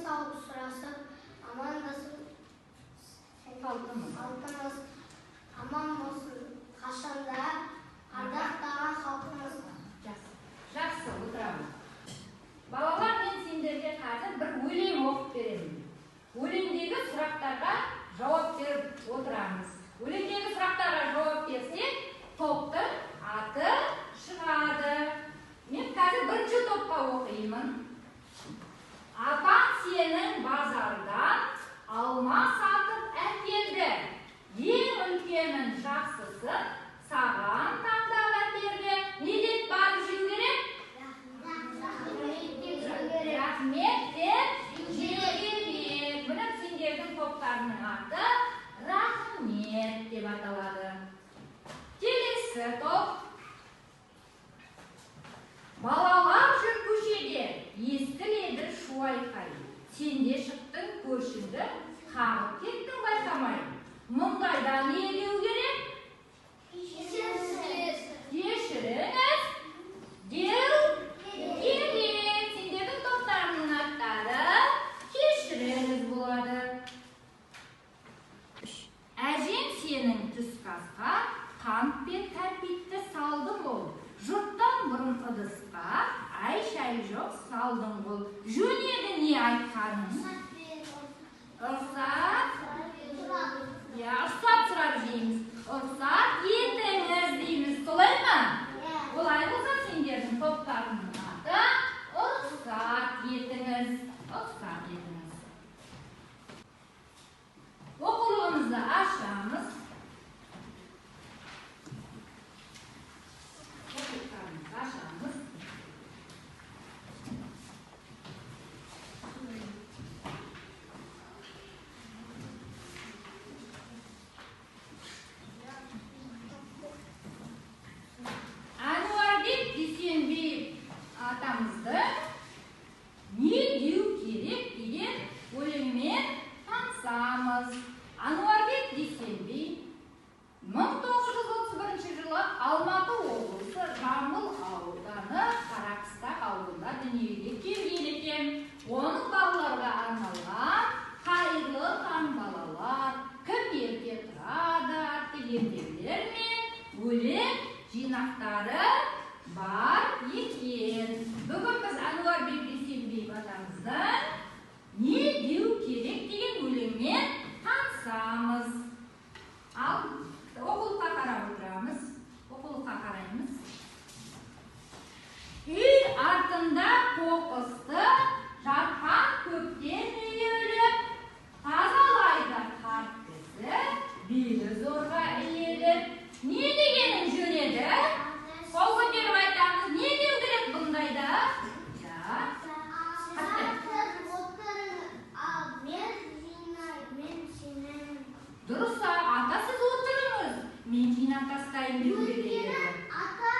sağlık sırası amandasın. Halkımız aman olsun. Kaşanda ardaqtаған халқымыз. Жақсы, отырамыз. Балалар, мен сендерге қазір бір өлең оқып беремін. Өлеңдегі сұрақтарға жауап беріп отырамыз. Өлеңдегі сұрақтарға жауап берсек, топтың аты шығады. Мен қазір бірінші топқа оқимын. Апаң сенің базардан алма сатып әкелді. Ең үлкенін жақсысын саған таңдап әперді. Не деп барып жеу керек? Рахмет деп жеу керек. Міне сендердің топтарының аты рахмет деп аталады. Келесі топ. Балалар жүр көшеде, естіледі шу айқай. Сен де шықтың көшіңді, қағып кеттің байқамай. Мұндайда не деу керек? Кешіріңіз деу керек. Сендердің топтарының аттары кешіріңіз болады. Әжем сенің түскі асқа қант пен кәмпитті салдым ол. Жұрттан бұрын ыдысқа ай-шай жоқ салдым ол. Жөнеді не айтқаның? Рұқсат? Рұқсат сұрап жейміз. Рұқсат етіңіз дейміз. Солай ма? Олай болса сендердің топтарының аты рұқсат етіңіз. Рұқсат етіңіз. Оқулығымызды ашамыз. Ашамыз. Әнуарбек Дүйсенбек атамызды не деу керек деген өлеңмен танысамыз. Әнуарбек Дүйсенбек 1931 жылы Алматы облысы Жамбыл ауданы Қарақыстақ ауылында дүниеге келген екен. Оның балаларға арналған қайырлы таң балалар, кім ерте тұрады атты ертегілер мен өлең жинақтары бар екен. Бүгін біз Әнуарбек Дүйсенбек атамыздың не деу керек деген өлеңмен танысамыз. Ал оқулыққа қарап отырамыз. Оқулыққа қараймыз. Үй артында қоқысты жатқан көптен үйеліп, тазалайды қарт кісі, белі зорға иеліп. Не дегенің жөн еді? Қол көтеріп айтамыз. Не деу керек бұндайда? Дұрыс, ата сіз отырыңыз. Мен жинап тастайын деу керек. Ата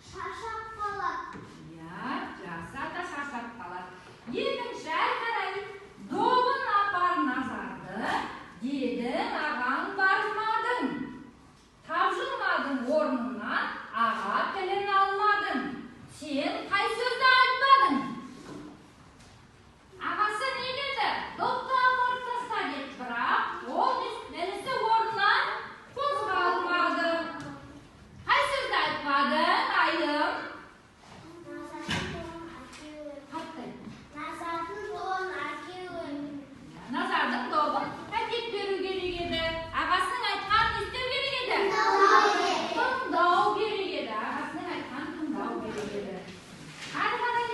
шаршап қалады. Жақсы, ата шаршап қалады. Екінші қарай, добын апар назарды, дедің ағаң бармадың. Тапжылмадың орнынан, аға тілін алмадың. Сен қай сөзді айтпадың? Ағасы не деді? Допты апарып таста деп, бірақ ол інісі орнынан қозғалмады. Қай сөзді айтпады? Айым? Назардың добын әкеп беру керек еді. Ағасының айтқан не істеу керек еді? Тыңдау керек еді. Ағасының айтқан тыңдау керек еді. Қарай,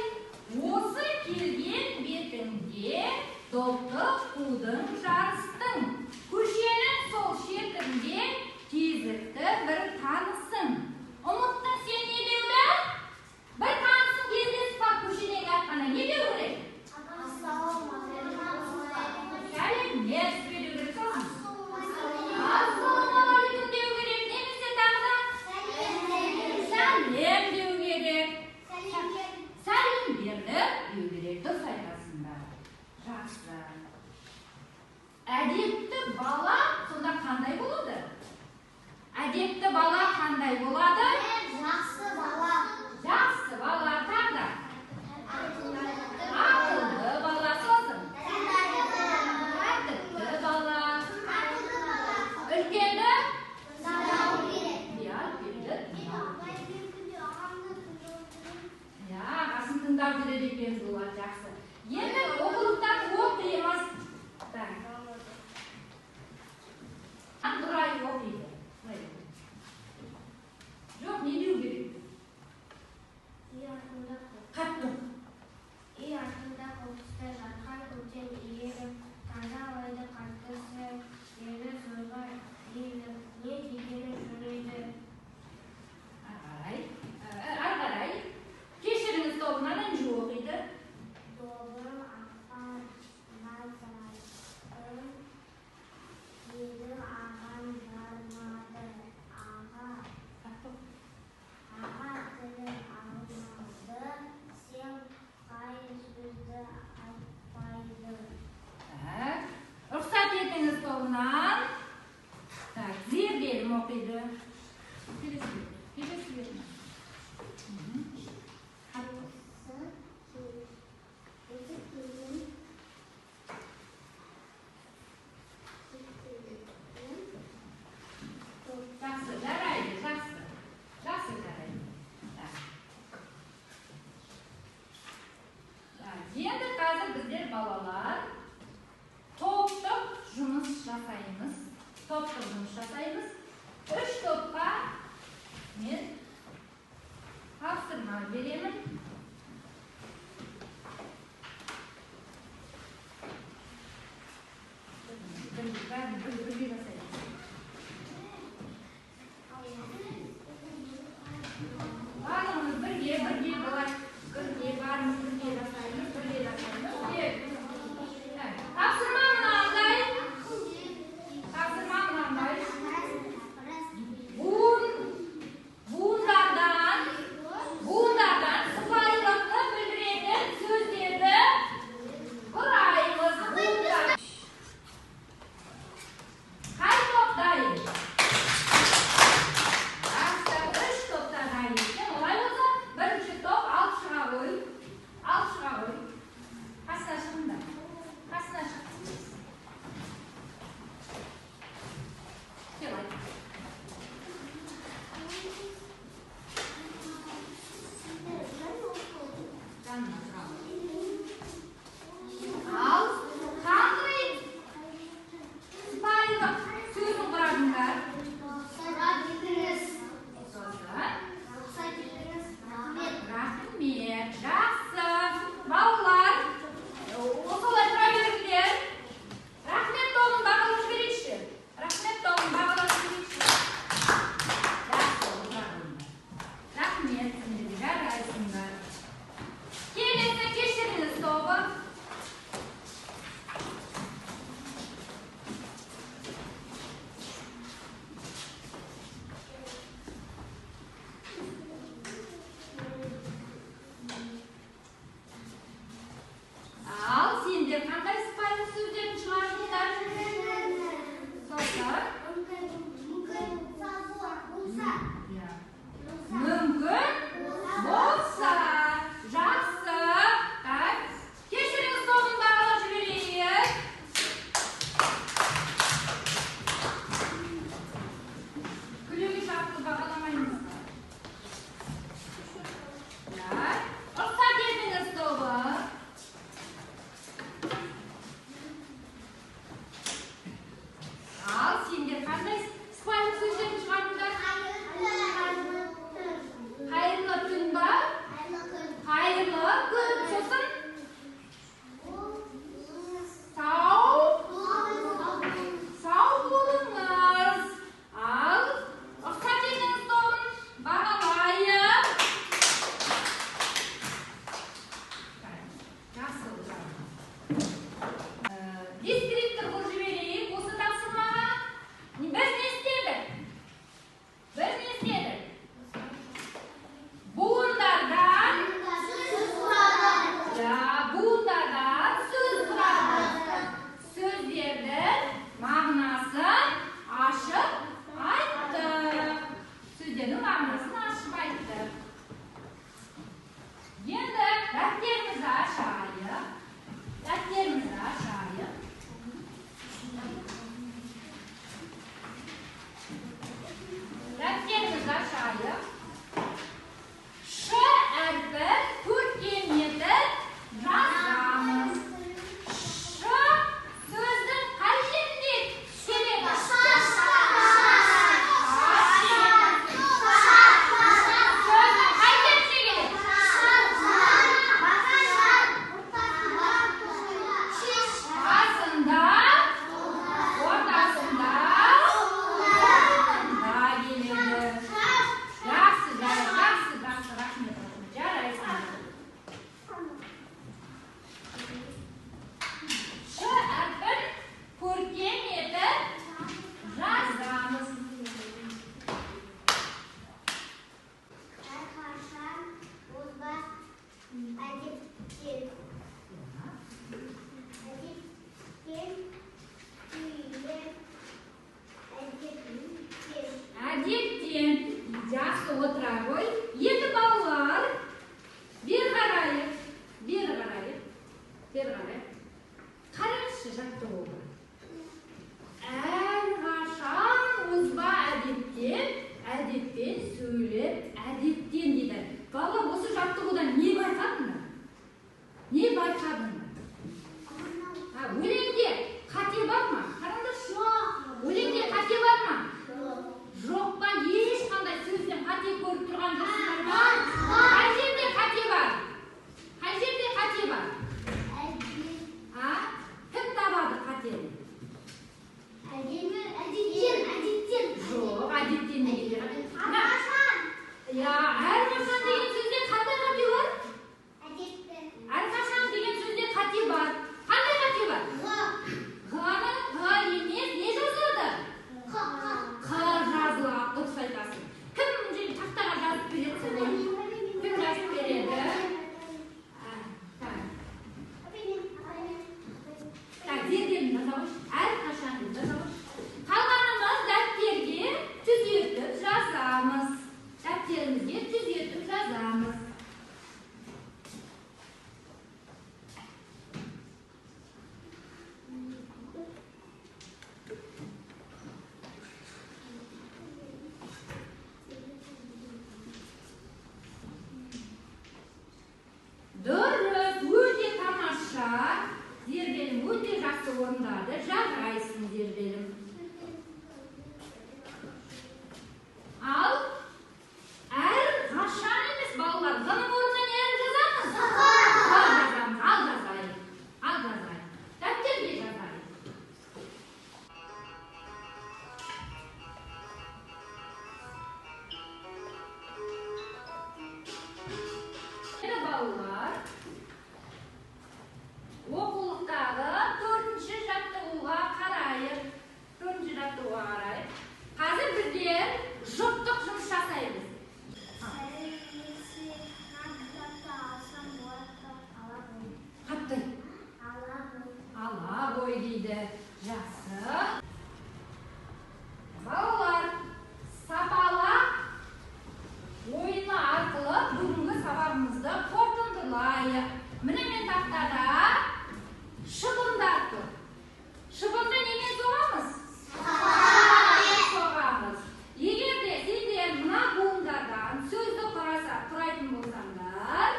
осы келген бетінде допты қудың жарыстың. Көшенің сол шетінде кезікті бір танысың. Ұмыттың сен не деуді? Бір танысың кездесіп бақ көшедегі атқана не деу керек? Сәлемдер сөйлеу керек соған. Ассалаумағалейкум деу керек. Немесе тағы сәлем деу керек. Сәлем берді деу керек. Дұрыс айтасыңдар. Жақсы. Әдепті бала сонда қандай болады? Әдепті бала қандай болады? Жақсы бала. Жақсы бала тағы. Ақылды бала сосын. жасаймыз. Топтық жұмыс жасаймыз. 3 топқа мен тапсырма беремін. Бірге жасаймыз. Барлығымыз бірге былай бірге барымыз бірге жасаймыз. Тапсырма мынандай. Буындардан сыпайылықты білдіретін сөздерді құраймыз. Қай топ дайын? Жақсы, 3 топта дайын екен. Олай болса, бірінші топ алып шыға қой. Қасына шығыңдар. Қасына шық. Кел айт. Жанына тұралым. Ал қандай сыпайылық сөзін құрадыңдар? Рахмет. Жақсы. Балалар, осылай тұра беріңдер. Рахмет тобын бағалап жіберейікші. Жақсы, отырыңдар. Рахмет, сендерге жарайсыңдар. Келесі кешіріңіз тобы. Ал сендер қандай сыпайылық сөздерін шығардыңдар? Мүмкін болса. Жақсы. Кешіріңіз тобын бағалап жіберейік. Күлігі шақты бағаламаймыз. Рұқсат етіңіз тобы. Ал сендер қандай сыпайылық сөздерін шығардыңдар? Қайырлы түн ба? Қайырлы күн. Сосын сау болыңыз. Ал рұқсат етіңіз тобын бағалайық. Жақсы отырамыз. Дискриптор қылып жіберейік осы тапсырмаға. Біз не істедік? Буындардан сөз құрамыз. Сөздердің мағынасын ашып айттық. Енді дәптерімізді ашайық. Ш әрпін көркем етіп жазамыз. Ш сөздің қай жерінде келеді? Сөздің қай жерінде келеді? Басында, ортасында, соңында келеді. Жақсы, рахмет. Жарайсың. Ш әрпін көркем етіп жазамыз. Әдеттен. Жақсы, отыра ғой. Енді балалар, бері қарайық. Қараңызшы жаттығуға. Әрқашан озба әдеттен сөйлеп, әдеттен дейді. Балалар, осы жаттығудан не байқадыңдар? Өлеңде қате бар ма? Қараңдаршы. Жақсы. Балалар, сапалақ ойыны арқылы бүгінгі сабағымызды қорытындылайық. Міне мен тақтада шыбындар тұр. Шыбынды немен соғамыз? Соғамыз. Егер де сендер мына буындардан сөзді құрайтын болсаңдар,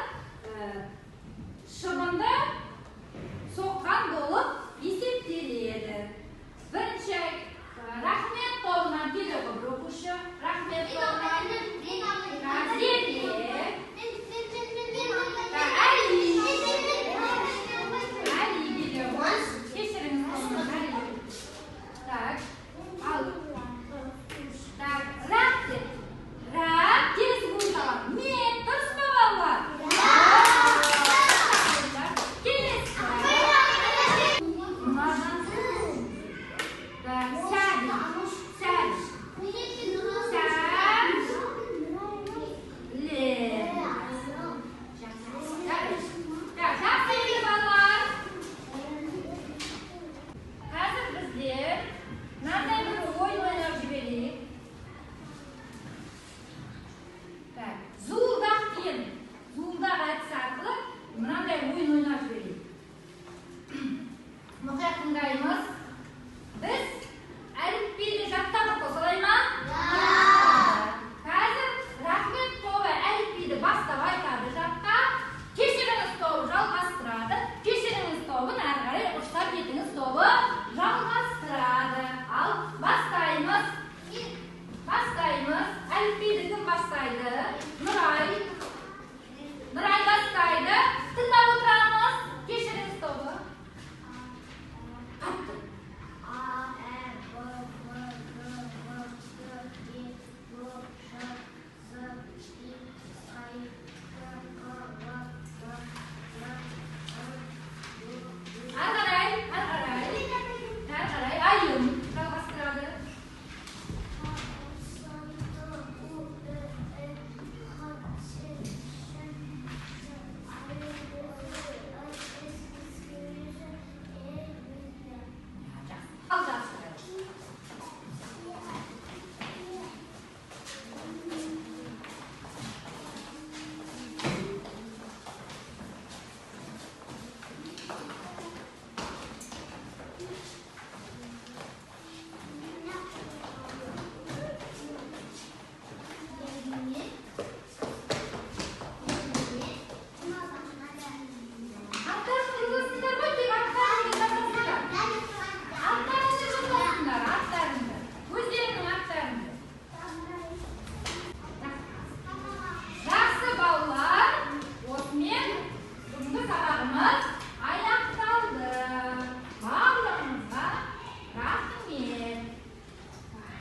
шыбынды соққан болып есептеледі. Бірінші рахмет тобынан келеді бір оқушы. Рахмет тобынан мұқият тыңдаймыз.